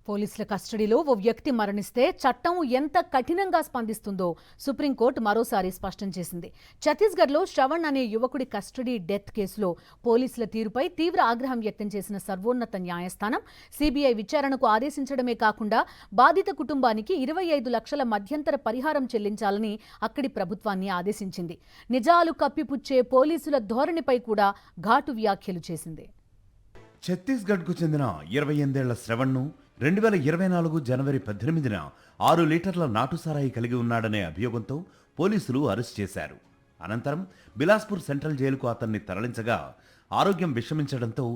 పోలీసుల కస్టడీలో ఓ వ్యక్తి మరణిస్తే చట్టం ఎంత కఠినంగా స్పందిస్తుందో సుప్రీంకోర్టు మరోసారి స్పష్టం చేసింది. ఛత్తీస్గఢ్లో శ్రవణ్ అనే యువకుడి కస్టడీ డెత్ కేసులో పోలీసుల తీరుపై తీవ్ర ఆగ్రహం వ్యక్తం చేసిన సర్వోన్నత న్యాయస్థానం సీబీఐ విచారణకు ఆదేశించడమే కాకుండా బాధిత కుటుంబానికి 25 లక్షల మధ్యంతర పరిహారం చెల్లించాలని అక్కడి ప్రభుత్వాన్ని ఆదేశించింది. నిజాలు కప్పిపుచ్చే పోలీసుల ధోరణిపై కూడా ఘాటు వ్యాఖ్యలు చేసింది. ఛత్తీస్గఢ్కు చెందిన 28 ఏళ్ల శ్రవణ్ను 2024 జనవరి 18న 6 లీటర్ల నాటుసారాయి కలిగి ఉన్నాడనే అభియోగంతో పోలీసులు అరెస్ట్ చేశారు. అనంతరం బిలాస్పూర్ సెంట్రల్ జైలుకు అతన్ని తరలించగా ఆరోగ్యం విషమించడంతో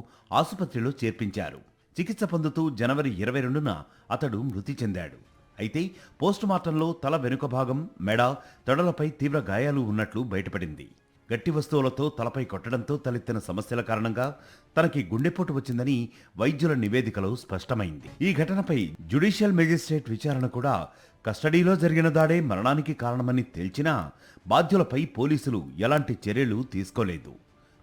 ఆసుపత్రిలో చేర్పించారు. చికిత్స పొందుతూ జనవరి 22న అతడు మృతి చెందాడు. అయితే పోస్టుమార్టంలో తల వెనుక భాగం, మెడ, తొడలపై తీవ్ర గాయాలు ఉన్నట్లు బయటపడింది. గట్టి వస్తువులతో తలపై కొట్టడంతో తలెత్తిన సమస్యల కారణంగా తనకి గుండెపోటు వచ్చిందని వైద్యుల నివేదికలో స్పష్టమైంది. ఈ ఘటనపై జ్యుడిషియల్ మేజిస్ట్రేట్ విచారణ కూడా కస్టడీలో జరిగిన దాడే మరణానికి కారణమని తేల్చినా బాధ్యులపై పోలీసులు ఎలాంటి చర్యలు తీసుకోలేదు.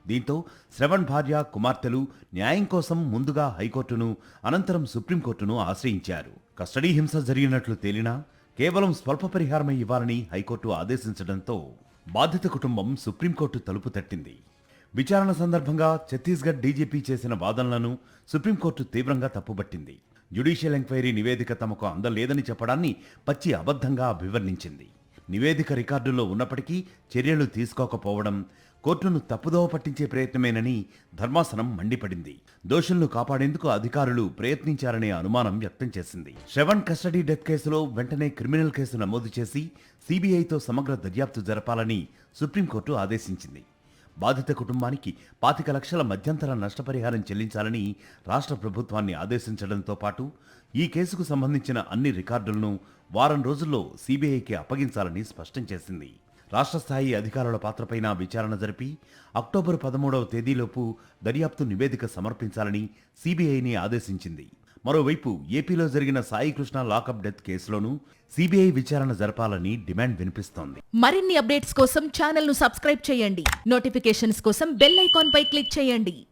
దీంతో శ్రవణ్ భార్య, కుమార్తెలు న్యాయం కోసం ముందుగా హైకోర్టును, అనంతరం సుప్రీంకోర్టును ఆశ్రయించారు. కస్టడీ హింస జరిగినట్లు తేలినా కేవలం స్వల్ప పరిహారమే ఇవ్వాలని హైకోర్టు ఆదేశించడంతో బాధిత కుటుంబం సుప్రీంకోర్టు తలుపు తట్టింది. విచారణ సందర్భంగా ఛత్తీస్గఢ్ డీజీపీ చేసిన వాదనలను సుప్రీంకోర్టు తీవ్రంగా తప్పుబట్టింది. జ్యుడిషియల్ ఎంక్వైరీ నివేదిక తమకు అందలేదని చెప్పడాన్ని పచ్చి అబద్ధంగా అభివర్ణించింది. నివేదిక రికార్డుల్లో ఉన్నప్పటికీ చర్యలు తీసుకోకపోవడం కోర్టును తప్పుదోవ పట్టించే ప్రయత్నమేనని ధర్మాసనం మండిపడింది. దోషులను కాపాడేందుకు అధికారులు ప్రయత్నించారనే అనుమానం వ్యక్తం చేసింది. శ్రవణ్ కస్టడీ డెత్ కేసులో వెంటనే క్రిమినల్ కేసు నమోదు చేసి సీబీఐతో సమగ్ర దర్యాప్తు జరపాలని సుప్రీంకోర్టు ఆదేశించింది. బాధిత కుటుంబానికి 25 లక్షల మధ్యంతర నష్టపరిహారం చెల్లించాలని రాష్ట్ర ప్రభుత్వాన్ని ఆదేశించడంతో పాటు ఈ కేసుకు సంబంధించిన అన్ని రికార్డులను వారం రోజుల్లో సీబీఐకి అప్పగించాలని స్పష్టం చేసింది. రాష్ట్ర స్థాయి అధికారుల పాత్రపైన విచారణ జరిపి అక్టోబర్ 13వ తేదీలోపు దర్యాప్తు నివేదిక సమర్పించాలని సీబీఐని ఆదేశించింది. మరోవైపు ఏపీలో జరిగిన సాయి కృష్ణ లాకప్ డెత్ కేసులోనూ సీబీఐ విచారణ జరపాలని డిమాండ్ వినిపిస్తోంది. మరిన్ని అప్డేట్స్ కోసం ఛానల్ ను సబ్స్క్రైబ్ చేయండి. నోటిఫికేషన్స్ కోసం బెల్ ఐకాన్ పై క్లిక్ చేయండి.